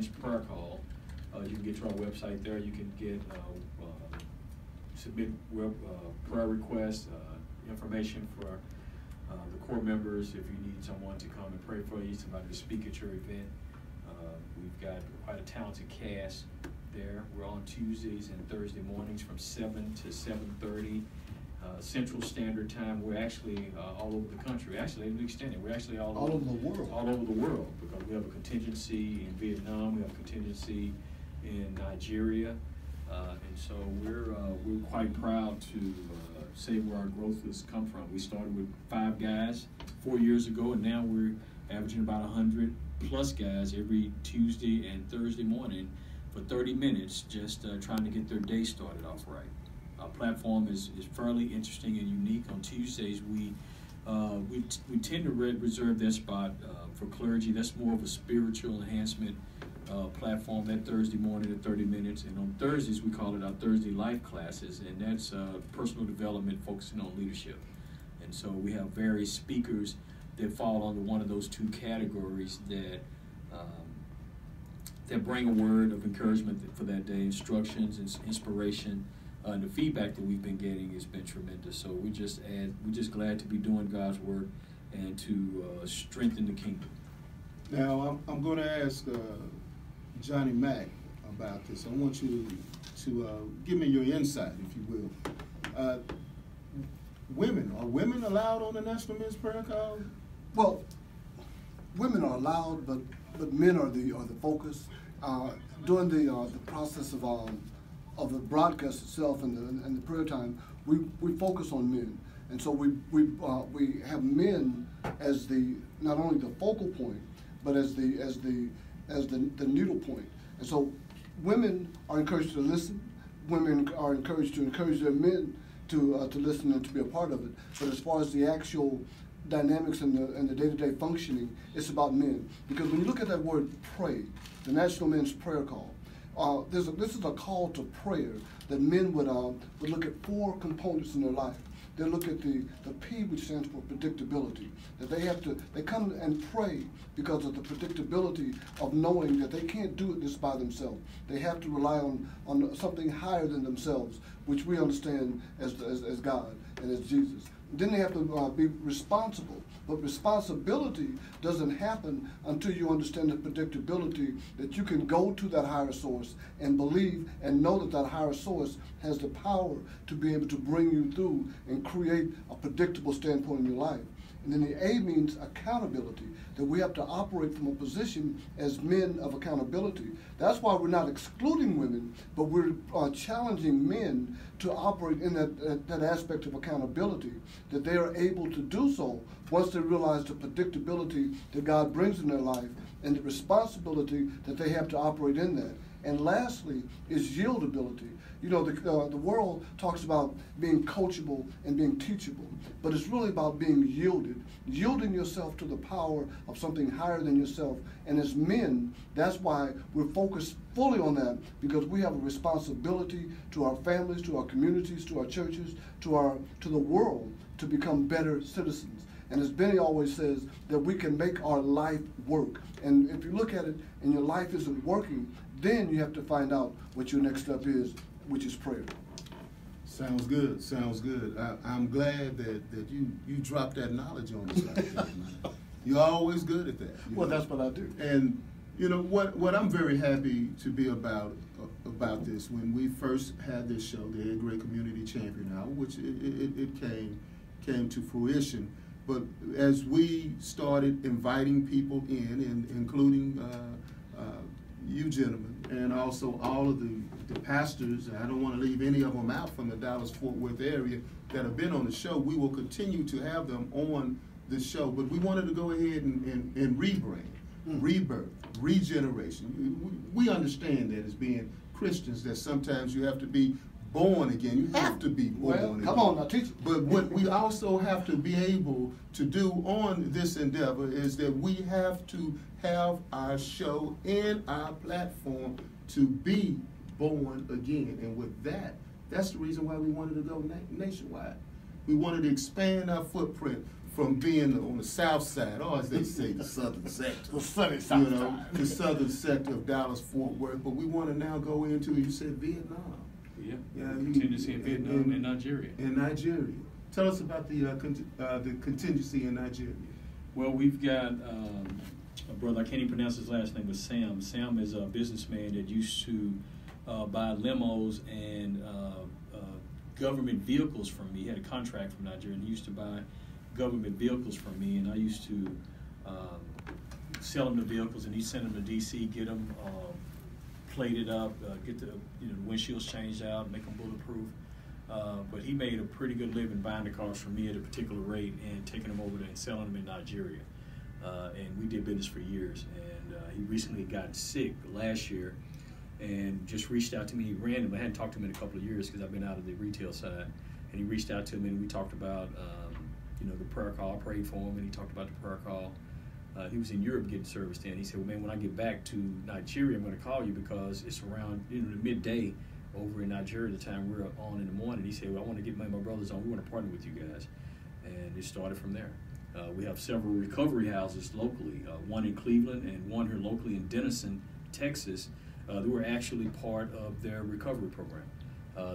Men's Prayer Call. You can get to our website there. You can get submit prayer requests, information for the core members if you need someone to come and pray for you, somebody to speak at your event. We've got quite a talented cast there. We're on Tuesdays and Thursday mornings from 7 to 7:30 Central Standard Time. We're actually all over the country. Actually, let me extend it. We're actually all over the world. All over the world, because we have a contingency in Vietnam. We have a contingency in Nigeria, and so we're quite proud to say where our growth has come from. We started with 5 guys 4 years ago, and now we're averaging about 100 plus guys every Tuesday and Thursday morning for 30 minutes, just trying to get their day started off right. Our platform is fairly interesting and unique. On Tuesdays, we tend to reserve that spot for clergy. That's more of a spiritual enhancement platform that Thursday morning at 30 minutes. And on Thursdays, we call it our Thursday Life Classes, and that's personal development focusing on leadership. And so we have various speakers that fall under one of those 2 categories that bring a word of encouragement for that day, instructions and inspiration. And the feedback that we've been getting has been tremendous. So we're just glad to be doing God's work and to strengthen the kingdom. Now I'm going to ask Johnny Mack about this. I want you to give me your insight, if you will. Are women allowed on the National Men's Prayer Call? Well, women are allowed, but men are the focus. During the process of the broadcast itself and the prayer time, we focus on men, and so we have men as not only the focal point, but as the needle point. And so women are encouraged to listen. Women are encouraged to encourage their men to listen and to be a part of it. But as far as the actual dynamics and the day-to-day functioning, it's about men. Because when you look at that word pray, the National Men's Prayer Call, this is a call to prayer that men would look at 4 components in their life. They look at the P, which stands for predictability, that they come and pray because of the predictability of knowing that they can't do this by themselves. They have to rely on something higher than themselves, which we understand as God and as Jesus. Then they have to be responsible. But responsibility doesn't happen until you understand the predictability that you can go to that higher source and believe and know that that higher source has the power to be able to bring you through and create a predictable standpoint in your life. And then the A means accountability, that we have to operate from a position as men of accountability. That's why we're not excluding women, but we're challenging men to operate in that aspect of accountability, that they are able to do so once they realize the predictability that God brings in their life and the responsibility that they have to operate in that. And lastly is yieldability. You know, the world talks about being coachable and being teachable, but it's really about being yielding yourself to the power of something higher than yourself. And as men, that's why we're focused fully on that, because we have a responsibility to our families, to our communities, to our churches, to the world, to become better citizens. And as Benny always says, that we can make our life work. And if you look at it and your life isn't working, then you have to find out what your next step is, which is prayer. Sounds good. Sounds good. I'm glad that you dropped that knowledge on us like that, man. You're always good at that. Well, that's what I do. And you know what I'm very happy to be about this. When we first had this show, the 8th Grade Community Champion Hour, which it came to fruition. But as we started inviting people in, and including you gentlemen, and also all of the pastors, and I don't want to leave any of them out from the Dallas-Fort Worth area that have been on the show, we will continue to have them on the show. But we wanted to go ahead and rebrand, rebirth, regeneration. We understand that as being Christians, that sometimes you have to be born again. You have to be born again. Come on, now teach it. But what we also have to be able to do on this endeavor is that we have to have our show and our platform to be born again. And with that, that's the reason why we wanted to go nationwide. We wanted to expand our footprint from being on the south side, or as they say, the southern sector. The sunny south You know, side. the southern sector of Dallas-Fort Worth. But we want to now go into, you said Vietnam. Yeah, Yeah, contingency in Vietnam and Nigeria. In Nigeria. Tell us about the contingency in Nigeria. Well, we've got a brother, I can't even pronounce his last name, but Sam. Sam is a businessman that used to buy limos and government vehicles from me. He had a contract from Nigeria, and he used to buy government vehicles from me, and I used to sell him the vehicles, and he'd send them to D.C., get them plated up, get the windshields changed out, make them bulletproof. But he made a pretty good living buying the cars from me at a particular rate and taking them over there and selling them in Nigeria. And we did business for years. And he recently got sick last year and just reached out to me randomly. I hadn't talked to him in a couple of years because I've been out of the retail side. And he reached out to me and we talked about the prayer call. I prayed for him and he talked about the prayer call. He was in Europe getting service then. He said, well, man, when I get back to Nigeria, I'm going to call you because it's around the midday over in Nigeria, the time we're on in the morning. He said, well, I want to get my brothers on. We want to partner with you guys. And it started from there. We have several recovery houses locally, one in Cleveland and one here locally in Denison, Texas. They were actually part of their recovery program.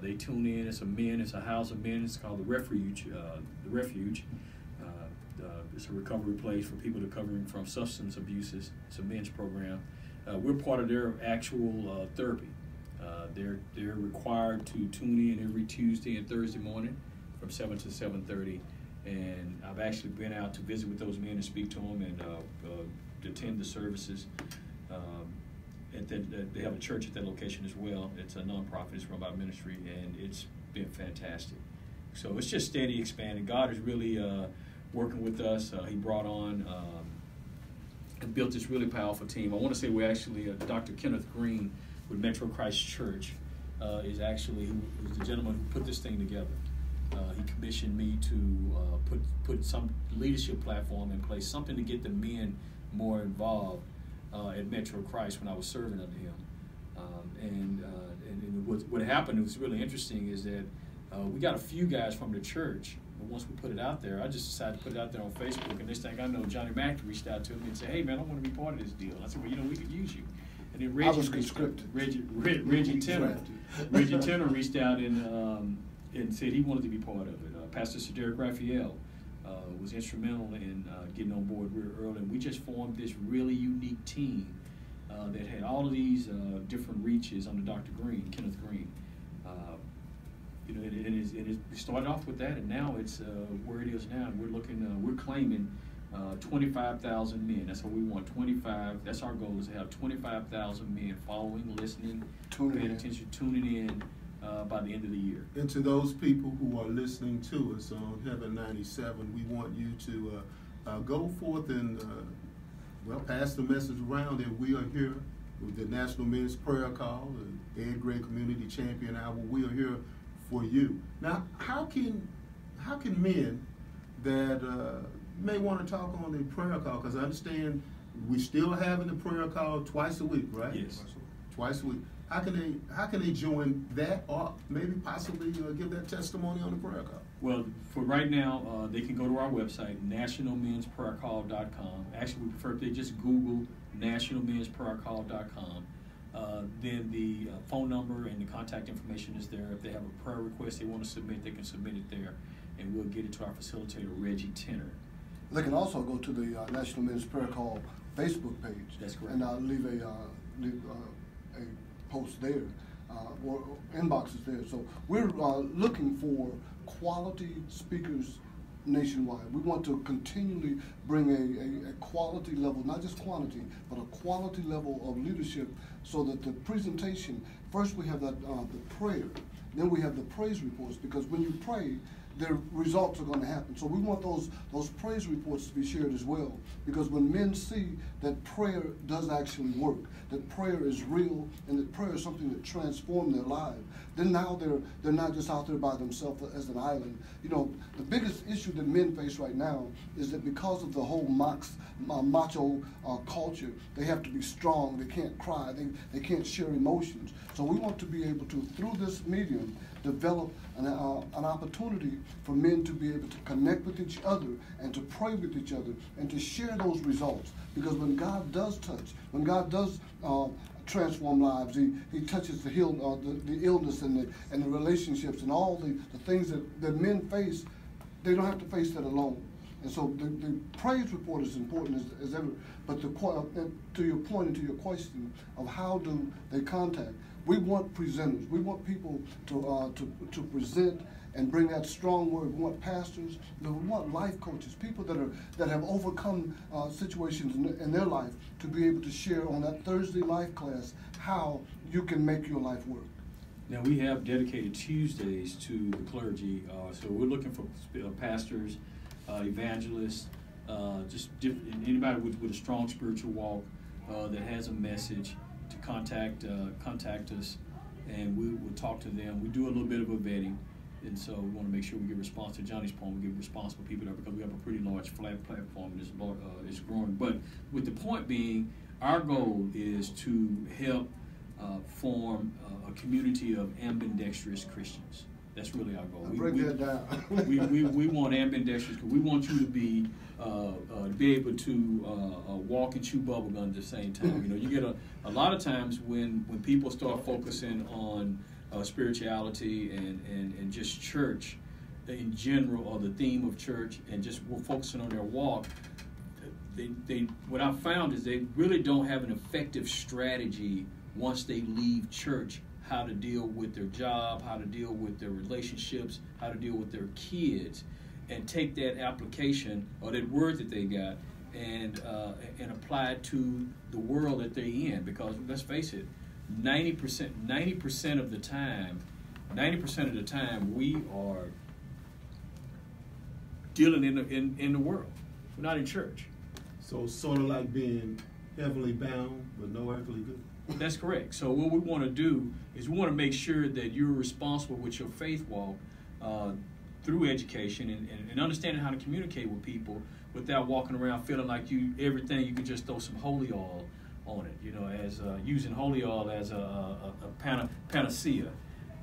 They tune in. It's a house of men. It's called the Refuge. It's a recovery place for people recovering from substance abuses. It's a men's program. We're part of their actual therapy. They're required to tune in every Tuesday and Thursday morning from 7 to 7:30. And I've actually been out to visit with those men and speak to them and attend the services. They have a church at that location as well. It's a nonprofit. It's run by ministry, and it's been fantastic. So it's just steady expanding. God is really working with us. He brought on and built this really powerful team. I want to say we actually, Dr. Kenneth Green with Metro Christ Church is the gentleman who put this thing together. He commissioned me to put some leadership platform in place, something to get the men more involved at Metro Christ when I was serving under him. And what happened, it was really interesting, is that we got a few guys from the church, but once we put it out there, I just decided to put it out there on Facebook, and this thing I know, Johnny Mack reached out to me and said, hey man, I want to be part of this deal. I said, well, we could use you. And then Reggie Tenor reached out and said he wanted to be part of it. Pastor Cedric Raphael was instrumental in getting on board real early. And we just formed this really unique team that had all of these different reaches under Dr. Green, Kenneth Green. It started off with that, and now it's where it is now. And we're claiming 25,000 men. That's what we want. 25. That's our goal, is to have 25,000 men following, listening, paying attention, tuning in by the end of the year. And to those people who are listening to us on Heaven 97, we want you to go forth and pass the message around that we are here with the National Men's Prayer Call, the Ed Gray Community Champion Hour. We are here for you. Now, how can men that may want to talk on the prayer call, because I understand we're still having the prayer call twice a week, right? Yes. Twice a week. How can they join that, or maybe possibly give that testimony on the prayer call? Well, for right now, they can go to our website, nationalmensprayercall.com. Actually, we prefer if they just Google nationalmensprayercall.com. Then the phone number and the contact information is there. If they have a prayer request they want to submit, they can submit it there, and we'll get it to our facilitator, Reggie Tenor. They can also go to the National Men's Prayer Call Facebook page. That's correct. And I'll leave a post there, or inboxes there. So we're looking for quality speakers nationwide. We want to continually bring a quality level, not just quantity, but a quality level of leadership, so that the presentation, first we have the prayer, then we have the praise reports, because when you pray, the results are going to happen. So we want those praise reports to be shared as well, because when men see that prayer does actually work, that prayer is real, and that prayer is something that transforms their lives, then now they're not just out there by themselves as an island. You know, the biggest issue that men face right now is that because of the whole macho culture, they have to be strong, they can't cry, they can't share emotions. So we want to be able to, through this medium, develop an opportunity for men to be able to connect with each other and to pray with each other and to share those results. Because when God does touch, when God does transform lives, He touches the illness and the relationships and all the things that men face. They don't have to face that alone. And so the praise report is important as ever. But to your point and to your question of how do they contact, we want presenters. We want people to present and bring that strong word. We want pastors. We want life coaches, people that have overcome situations in their life to be able to share on that Thursday life class how you can make your life work. Now, we have dedicated Tuesdays to the clergy, so we're looking for pastors, evangelists, anybody with a strong spiritual walk that has a message to contact us, and we will talk to them. We do a little bit of a vetting, and so we want to make sure we give response to Johnny's point. We give responsible people there because we have a pretty large flat platform and it's growing. But with the point being, our goal is to help form a community of ambidextrous Christians. That's really our goal. Break that down. we want ambidextrous because we want you to be able to walk and chew bubble gum at the same time. You know, you get a lot of times when people start focusing on spirituality and just church in general, or the theme of church, and just focusing on their walk. What I've found is they really don't have an effective strategy once they leave church, how to deal with their job, how to deal with their relationships, how to deal with their kids, and take that application or that word that they got and apply it to the world that they're in. Because let's face it, 90% of the time we are dealing in the world. We're not in church. So sort of like being heavily bound but no earthly good. That's correct. So what we want to do is we want to make sure that you're responsible with your faith walk through education and understanding how to communicate with people without walking around feeling like you can just throw some holy oil on it. You know, as using holy oil as a panacea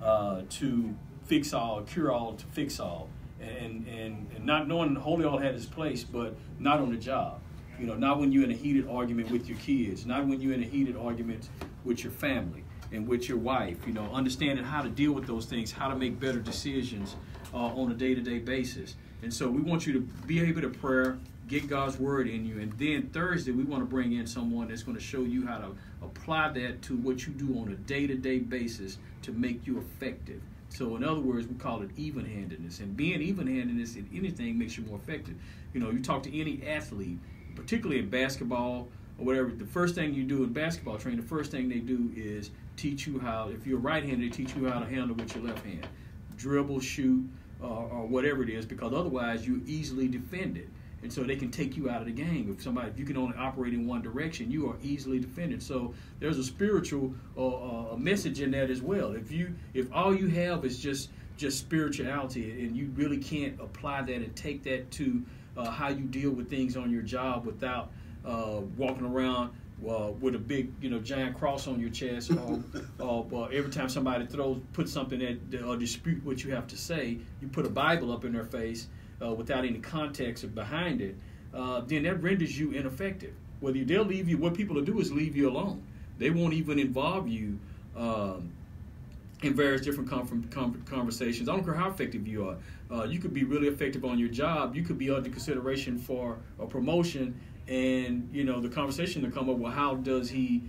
to fix all, cure all, to fix all, and not knowing holy oil had its place, but not on the job. You know, not when you're in a heated argument with your kids, not when you're in a heated argument with your family and with your wife. You know, understanding how to deal with those things, how to make better decisions on a day-to-day basis. And so we want you to be able to pray, get God's word in you. And then Thursday, we want to bring in someone that's going to show you how to apply that to what you do on a day-to-day basis to make you effective. So in other words, we call it even-handedness. And being even-handedness in anything makes you more effective. You know, you talk to any athlete, particularly in basketball or whatever, the first thing you do in basketball training, the first thing they do is teach you how, if you're right-handed, they teach you how to handle with your left hand. Dribble, shoot, or whatever it is, because otherwise you're easily defended. And so they can take you out of the game. If you can only operate in one direction, you are easily defended. So there's a spiritual a message in that as well. If all you have is just spirituality and you really can't apply that and take that to how you deal with things on your job without walking around with a big, giant cross on your chest, or every time somebody puts something that dispute what you have to say, you put a Bible up in their face without any context behind it, then that renders you ineffective. What people will do is leave you alone. They won't even involve you in various different conversations. I don't care how effective you are. You could be really effective on your job. You could be under consideration for a promotion, and the conversation to come up, well, how does he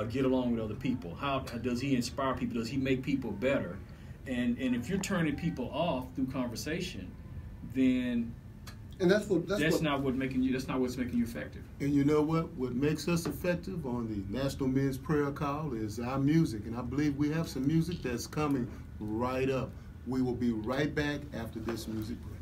get along with other people? How does he inspire people? Does he make people better? And if you're turning people off through conversation, then that's not what's making you effective. And you know what makes us effective on the National Men's Prayer Call is our music, and I believe we have some music that's coming right up. We will be right back after this music break.